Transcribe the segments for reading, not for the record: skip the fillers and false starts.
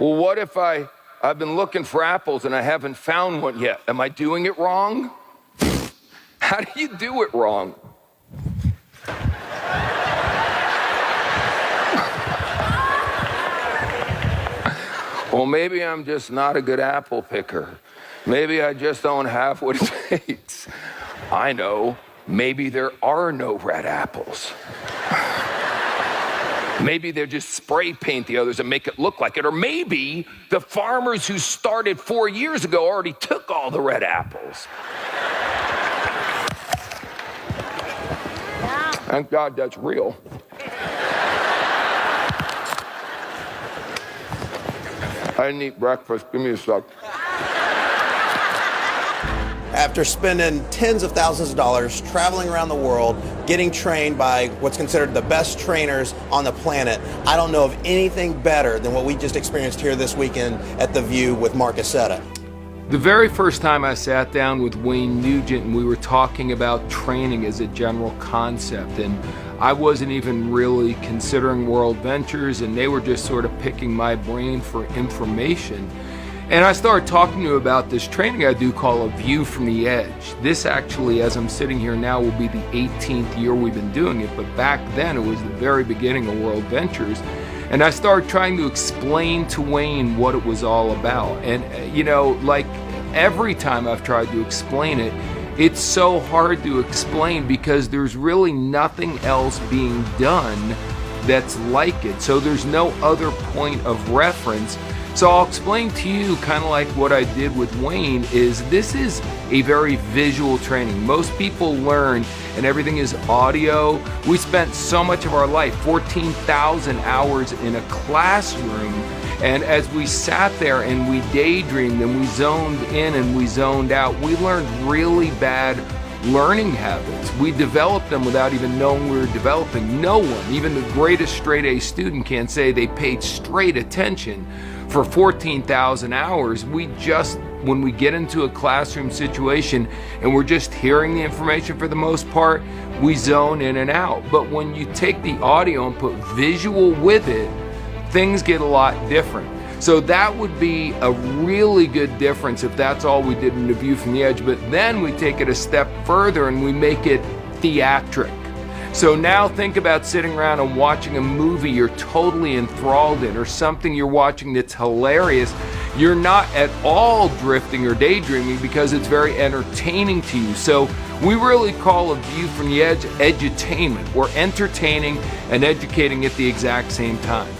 Well, what if I've been looking for apples and I haven't found one yet? Am I doing it wrong? How do you do it wrong? Well, maybe I'm just not a good apple picker. Maybe I just don't have what it takes. I know, maybe there are no red apples. Maybe they just spray paint the others and make it look like it. Or maybe the farmers who started 4 years ago already took all the red apples. Thank God that's real. I didn't eat breakfast. Give me a sec. After spending tens of thousands of dollars traveling around the world, getting trained by what's considered the best trainers on the planet, I don't know of anything better than what we just experienced here this weekend at The View with Mark Accetta. The very first time I sat down with Wayne Nugent and we were talking about training as a general concept, and I wasn't even really considering World Ventures, and they were just sort of picking my brain for information. And I started talking to him about this training I do call A View from the Edge. This actually, as I'm sitting here now, will be the 18th year we've been doing it, but back then it was the very beginning of World Ventures. And I started trying to explain to Wayne what it was all about. And, you know, like every time I've tried to explain it, it's so hard to explain because there's really nothing else being done that's like it. So there's no other point of reference. So I'll explain to you kind of like what I did with Wayne is this is a very visual training. Most people learn and everything is audio. We spent so much of our life, 14,000 hours in a classroom. And as we sat there and we daydreamed and we zoned in and we zoned out, we learned really bad learning habits. We developed them without even knowing we were developing. No one, even the greatest straight A student, can say they paid straight attention for 14,000 hours. We just, when we get into a classroom situation and we're just hearing the information for the most part, we zone in and out. But when you take the audio and put visual with it, things get a lot different. So that would be a really good difference if that's all we did in The View from the Edge. But then we take it a step further and we make it theatric. So now think about sitting around and watching a movie you're totally enthralled in, or something you're watching that's hilarious. You're not at all drifting or daydreaming because it's very entertaining to you. So we really call A View from the Edge edutainment. We're entertaining and educating at the exact same time.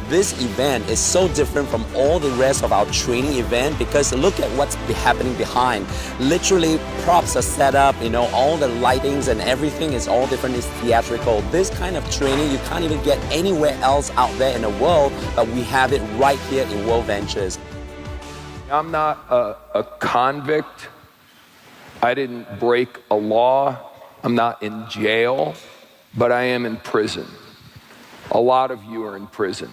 This event is so different from all the rest of our training event because look at what's happening behind. Literally, props are set up, you know, all the lightings and everything is all different, it's theatrical. This kind of training you can't even get anywhere else out there in the world, but we have it right here in World Ventures. I'm not a convict. I didn't break a law. I'm not in jail, but I am in prison. A lot of you are in prison.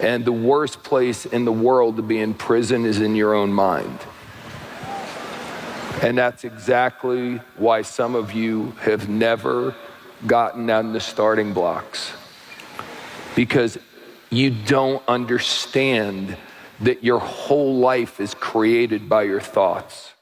And the worst place in the world to be in prison is in your own mind. And that's exactly why some of you have never gotten on the starting blocks. Because you don't understand that your whole life is created by your thoughts.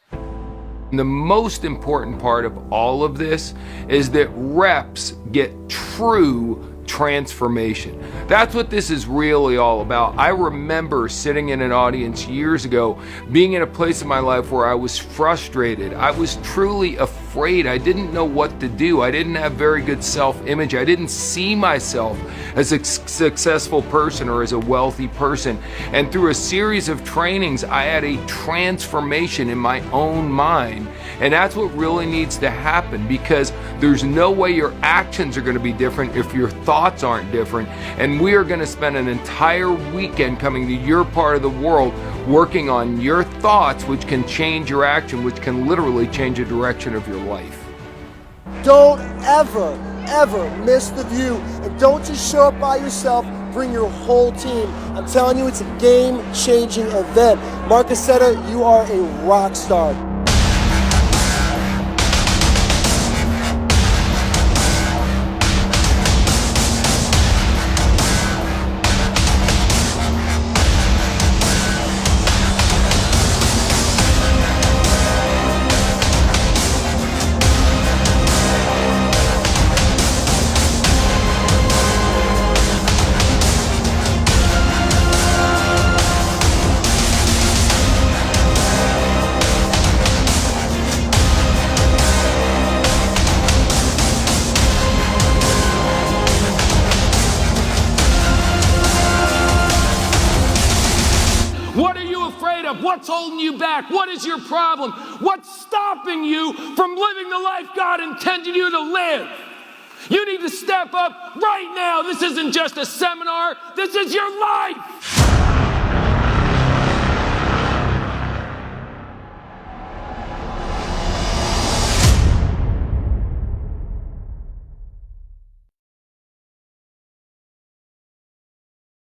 The most important part of all of this is that reps get true transformation. That's what this is really all about. I remember sitting in an audience years ago, being in a place in my life where I was frustrated. I was truly afraid. I didn't know what to do. I didn't have very good self-image. I didn't see myself as a successful person or as a wealthy person. And through a series of trainings, I had a transformation in my own mind. And that's what really needs to happen, because there's no way your actions are going to be different if your thoughts aren't different. And we are going to spend an entire weekend coming to your part of the world working on your thoughts, which can change your action, which can literally change the direction of your life. Don't ever miss The View. And don't just show up by yourself, bring your whole team. I'm telling you, it's a game-changing event. Mark Accetta, you are a rock star. What's holding you back? What is your problem? What's stopping you from living the life God intended you to live? You need to step up right now. This isn't just a seminar. This is your life.